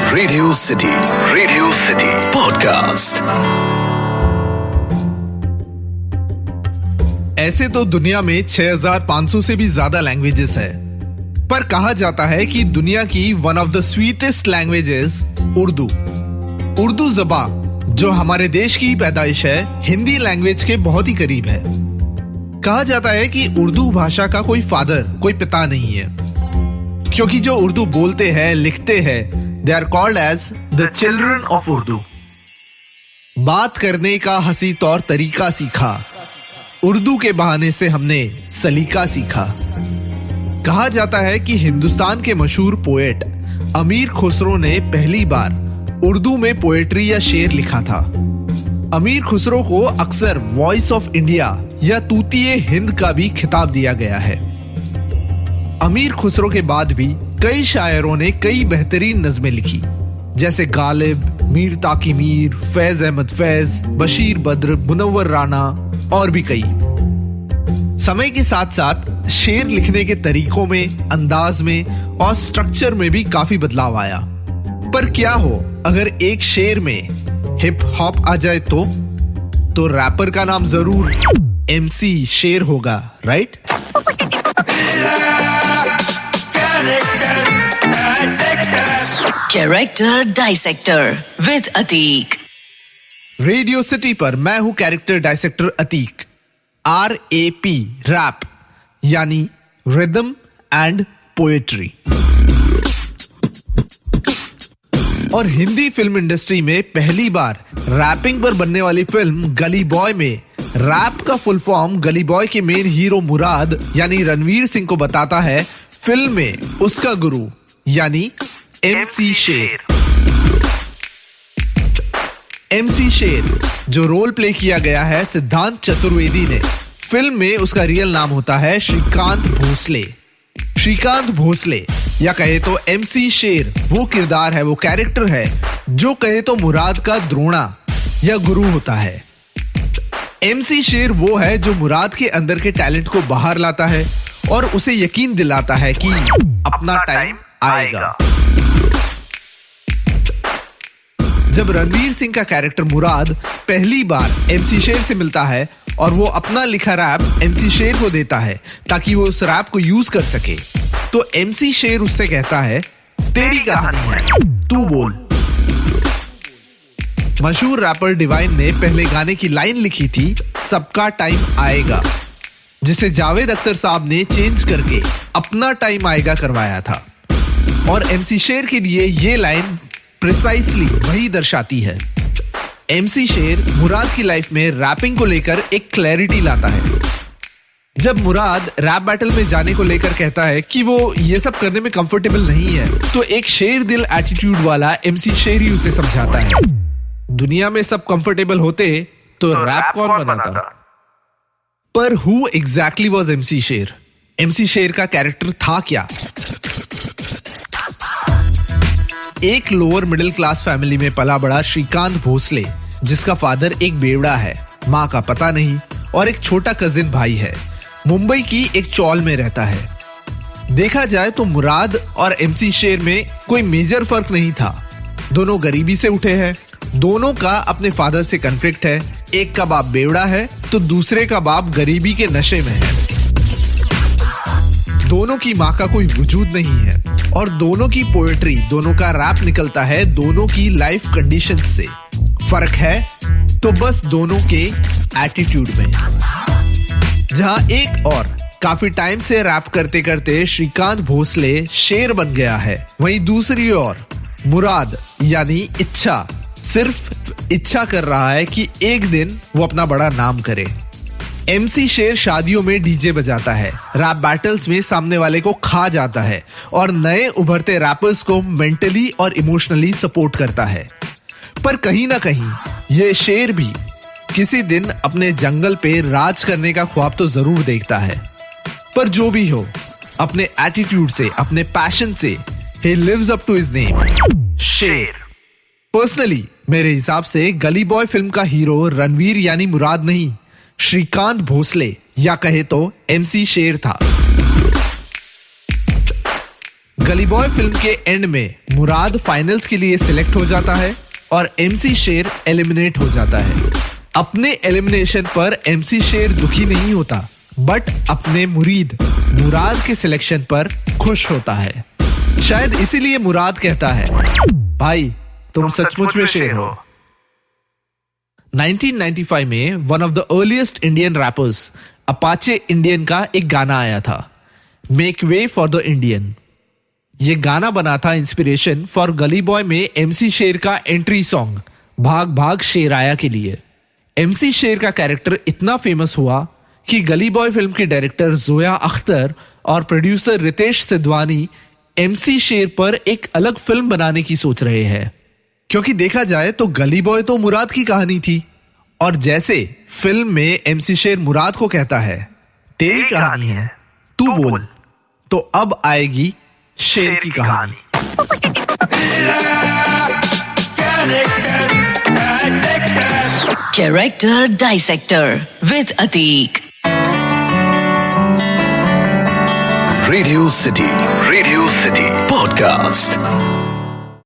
Radio city podcast. ऐसे तो दुनिया में 6500 से भी ज्यादा लैंग्वेजेस है, पर कहा जाता है कि दुनिया की one of the sweetest languages Urdu ज़बान जो हमारे देश की पैदाइश है, हिंदी लैंग्वेज के बहुत ही करीब है। कहा जाता है कि उर्दू भाषा का कोई फादर, कोई पिता नहीं है, क्योंकि जो उर्दू बोलते हैं, लिखते हैं, they are called as the children of Urdu. बात करने का हंसी तौर तरीका सीखा, उर्दू के बहाने से हमने सलीका सीखा। कहा जाता है कि हिंदुस्तान के मशहूर पोएट अमीर खुसरो ने पहली बार उर्दू में पोएट्री या शेर लिखा था। अमीर खुसरो को अक्सर वॉइस ऑफ इंडिया या तूतिए हिंद का भी खिताब दिया गया है। अमीर खुसरो के बाद भी कई शायरों ने कई बेहतरीन नज़में लिखी, जैसे गालिब, मीर ताकी मीर, फैज अहमद फैज, बशीर बद्र, मुनव्वर राना और भी कई। समय के साथ साथ शेर लिखने के तरीकों में, अंदाज में और स्ट्रक्चर में भी काफी बदलाव आया। पर क्या हो अगर एक शेर में हिप हॉप आ जाए तो रैपर का नाम जरूर MC शेर होगा, right? Character dissector with Atiq. Radio city पर मैं हूं character dissector Atiq. RAP rap यानी रिदम एंड पोएट्री। और हिंदी फिल्म इंडस्ट्री में पहली बार रैपिंग पर बनने वाली फिल्म गली बॉय में रैप का फुल फॉर्म गली बॉय के मेन हीरो मुराद यानी रणवीर सिंह को बताता है फिल्म में उसका गुरु यानी MC शेर। MC शेर जो रोल प्ले किया गया है सिद्धांत चतुर्वेदी ने। फिल्म में उसका रियल नाम होता है श्रीकांत भोसले। श्रीकांत भोसले या कहे तो MC शेर वो किरदार है, वो कैरेक्टर है जो कहे तो मुराद का द्रोणा या गुरु होता है। MC शेर वो है जो मुराद के अंदर के टैलेंट को बाहर लाता है और उसे यकीन दिलाता है कि अपना टाइम आएगा। जब रणवीर सिंह का कैरेक्टर मुराद पहली बार MC शेर से मिलता है और वो अपना लिखा रैप MC शेर को देता है ताकि वो उस रैप को यूज कर सके, तो MC शेर उससे कहता है तेरी कहानी है, तू बोल। मशहूर रैपर डिवाइन ने पहले गाने की लाइन लिखी थी सबका टाइम आएगा, जिसे जावेद अख्तर साहब ने चेंज करके अपना टाइम आएगा करवाया था। और MC शेर के लिए ये लाइन प्रिसाइसली वही दर्शाती है। MC शेर मुराद की लाइफ में रैपिंग को लेकर एक क्लैरिटी लाता है। जब मुराद रैप बैटल में जाने को लेकर कहता है कि वो ये सब करने में कंफर्टेबल नहीं है, तो एक शेर दिल एटीट्यूड वाला MC शेर ही उसे समझाता है दुनिया में सब कंफर्टेबल होते तो रैप कौन बनाता। पर हु एग्जैक्टली वाज MC शेर? MC शेर का कैरेक्टर था क्या? एक लोअर मिडिल क्लास फैमिली में पला बड़ा श्रीकांत भोसले, जिसका फादर एक बेवड़ा है, माँ का पता नहीं, और एक छोटा कजिन भाई है, मुंबई की एक चौल में रहता है। देखा जाए तो मुराद और MC शेर में कोई मेजर फर्क नहीं था। दोनों गरीबी से उठे हैं, दोनों का अपने फादर से कन्फ्लिक्ट है। एक का बाप बेवड़ा है तो दूसरे का बाप गरीबी के नशे में है। दोनों की माँ का कोई वजूद नहीं है और दोनों की पोएट्री, दोनों का रैप निकलता है दोनों की लाइफ कंडीशंस से। फर्क है तो बस दोनों के एटीट्यूड में। जहां एक और काफी टाइम से रैप करते करते श्रीकांत भोसले शेर बन गया है, वहीं दूसरी ओर मुराद यानी इच्छा सिर्फ इच्छा कर रहा है कि एक दिन वो अपना बड़ा नाम करे। MC शेर शादियों में डीजे बजाता है, रैप बैटल्स में सामने वाले को खा जाता है और नए उभरते रैपर्स को मेंटली और इमोशनली सपोर्ट करता है। पर कहीं ना कहीं ये शेर भी किसी दिन अपने जंगल पे राज करने का ख्वाब तो जरूर देखता है। पर जो भी हो, अपने एटीट्यूड से, अपने पैशन से he lives up to his name, शेर। पर्सनली मेरे हिसाब से गली बॉय फिल्म का हीरो रणवीर यानी मुराद नहीं, श्रीकांत भोसले या कहे तो MC शेर था। गली बॉय फिल्म के एंड में मुराद फाइनल्स के लिए सिलेक्ट हो जाता है और MC शेर एलिमिनेट हो जाता है। अपने एलिमिनेशन पर MC शेर दुखी नहीं होता, बट अपने मुरीद मुराद के सिलेक्शन पर खुश होता है। शायद इसीलिए मुराद कहता है, भाई तुम सचमुच में शेर हो। 1995 में one of the earliest Indian rappers Apache Indian का एक गाना आया था, make way for the Indian. ये गाना बना था इंस्पिरेशन फॉर गली बॉय में MC शेर का एंट्री सॉन्ग भाग भाग शेर आया के लिए। MC शेर का कैरेक्टर इतना फेमस हुआ कि गली बॉय फिल्म की डायरेक्टर जोया अख्तर और प्रोड्यूसर रितेश सिद्धवानी MC शेर पर एक अलग फिल्म बनाने की सोच रहे हैं। क्योंकि देखा जाए तो गली बॉय तो मुराद की कहानी थी, और जैसे फिल्म में MC शेर मुराद को कहता है, तेरी कहानी है, तू बोल, तो अब आएगी शेर की कहानी। Character Dissector with Atik. Radio city podcast.